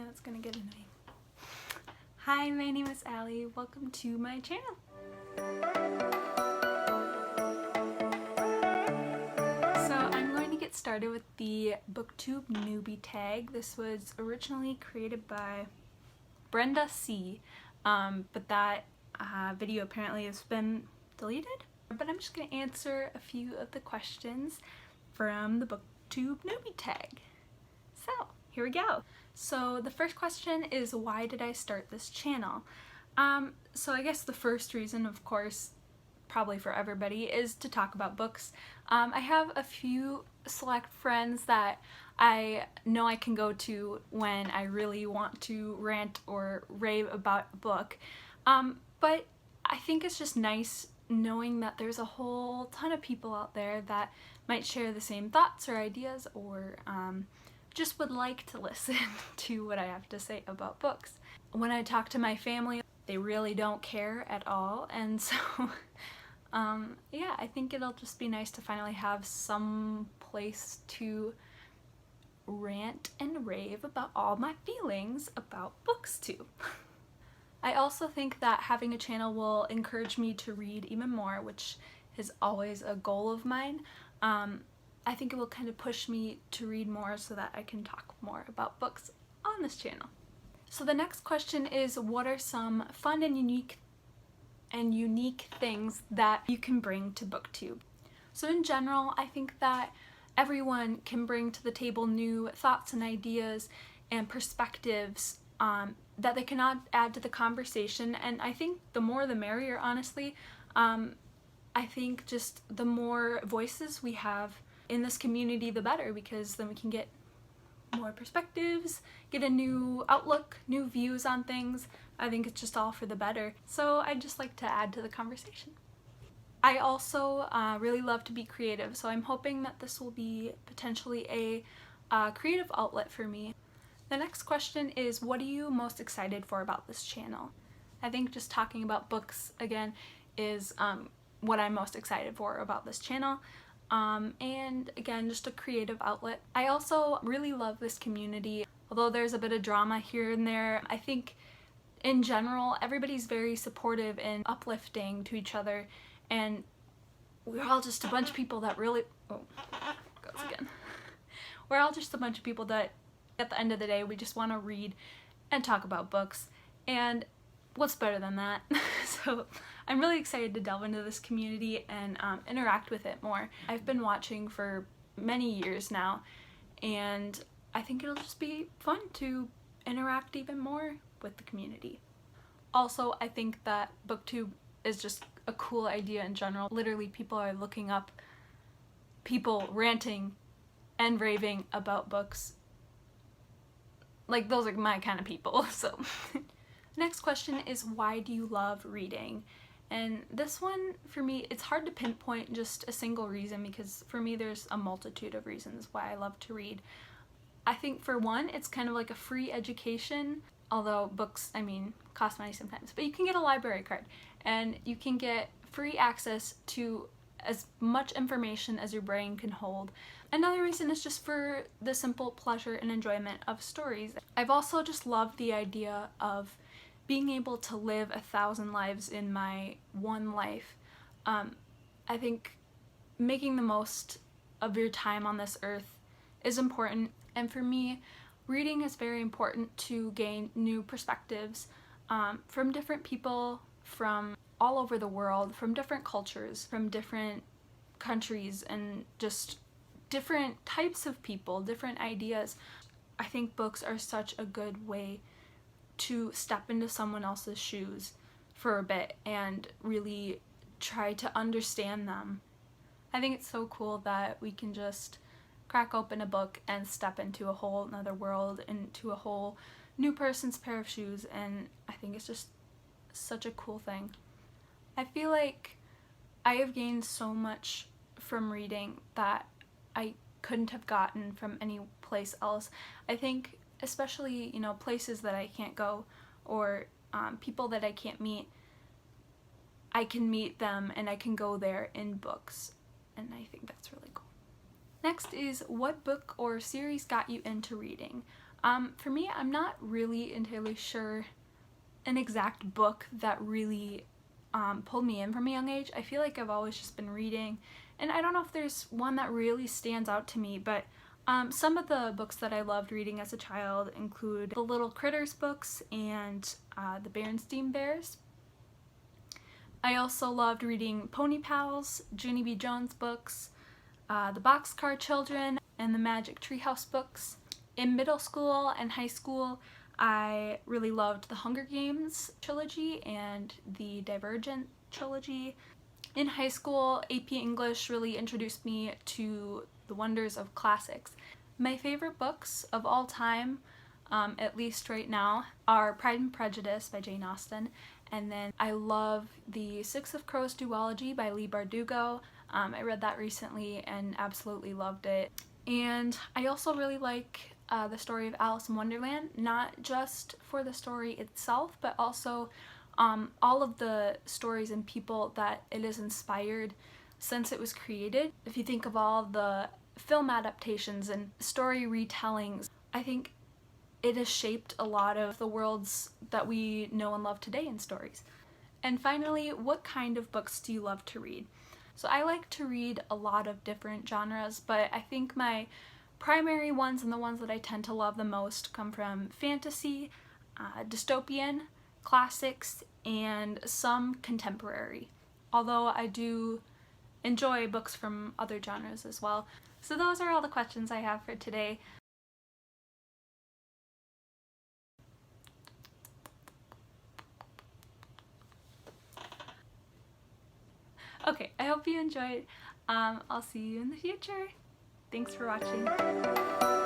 that's gonna get annoying. Hi, my name is Allie. Welcome to my channel. So I'm going to get started with the Booktube Newbie tag. This was originally created by Brenda C, but that video apparently has been deleted. But I'm just going to answer a few of the questions from the Booktube Newbie tag. So here we go. So the first question is, why did I start this channel? So I guess the first reason, of course, probably for everybody, is to talk about books. I have a few select friends that I know I can go to when I really want to rant or rave about a book. But I think it's just nice knowing that there's a whole ton of people out there that might share the same thoughts or ideas, or just would like to listen to what I have to say about books. When I talk to my family, they really don't care at all, and so yeah, I think it'll just be nice to finally have some place to rant and rave about all my feelings about books too. I also think that having a channel will encourage me to read even more, which is always a goal of mine. I think it will kind of push me to read more so that I can talk more about books on this channel. So the next question is, what are some fun and unique things that you can bring to Booktube? So in general, I think that everyone can bring to the table new thoughts and ideas and perspectives that they can add to the conversation, and I think the more the merrier, honestly. I think just the more voices we have in this community, the better, because then we can get more perspectives, get a new outlook, new views on things. I think it's just all for the better. So I'd just like to add to the conversation. I also really love to be creative, so I'm hoping that this will be potentially a creative outlet for me. The next question is, what are you most excited for about this channel? I think just talking about books again is what I'm most excited for about this channel. And again, just a creative outlet. I also really love this community. Although there's a bit of drama here and there, I think in general everybody's very supportive and uplifting to each other, and we're all just a bunch of people that really we're all just a bunch of people that at the end of the day we just want to read and talk about books, and what's better than that? So I'm really excited to delve into this community and interact with it more. I've been watching for many years now, and I think it'll just be fun to interact even more with the community. Also, I think that Booktube is just a cool idea in general. Literally, people are looking up people ranting and raving about books. Like, those are my kind of people, so. Next question is, why do you love reading? And this one, for me, it's hard to pinpoint just a single reason, because for me there's a multitude of reasons why I love to read. I think for one, it's kind of like a free education, although books, I mean, cost money sometimes, but you can get a library card and you can get free access to as much information as your brain can hold. Another reason is just for the simple pleasure and enjoyment of stories. I've also just loved the idea of being able to live 1,000 lives in my one life. I think making the most of your time on this earth is important, and for me, reading is very important to gain new perspectives from different people from all over the world, from different cultures, from different countries, and just different types of people, different ideas. I think books are such a good way to step into someone else's shoes for a bit and really try to understand them. I think it's so cool that we can just crack open a book and step into a whole another world, into a whole new person's pair of shoes, and I think it's just such a cool thing. I feel like I have gained so much from reading that I couldn't have gotten from any place else. I think especially, you know, places that I can't go, or people that I can't meet, I can meet them and I can go there in books, and I think that's really cool. Next is, what book or series got you into reading? For me, I'm not really entirely sure an exact book that really pulled me in from a young age. I feel like I've always just been reading, and I don't know if there's one that really stands out to me, but some of the books that I loved reading as a child include the Little Critters books and the Berenstain Bears. I also loved reading Pony Pals, Junie B. Jones books, the Boxcar Children, and the Magic Treehouse books. In middle school and high school, I really loved the Hunger Games trilogy and the Divergent trilogy. In high school, AP English really introduced me to the wonders of classics. My favorite books of all time, at least right now, are Pride and Prejudice by Jane Austen, and then I love the Six of Crows duology by Leigh Bardugo. I read that recently and absolutely loved it. And I also really like the story of Alice in Wonderland, not just for the story itself, but also all of the stories and people that it has inspired since it was created. If you think of all the film adaptations and story retellings, I think it has shaped a lot of the worlds that we know and love today in stories. And finally, what kind of books do you love to read? So I like to read a lot of different genres, but I think my primary ones and the ones that I tend to love the most come from fantasy, dystopian, classics, and some contemporary. Although I do enjoy books from other genres as well. So those are all the questions I have for today. Okay, I hope you enjoyed. I'll see you in the future. Thanks for watching.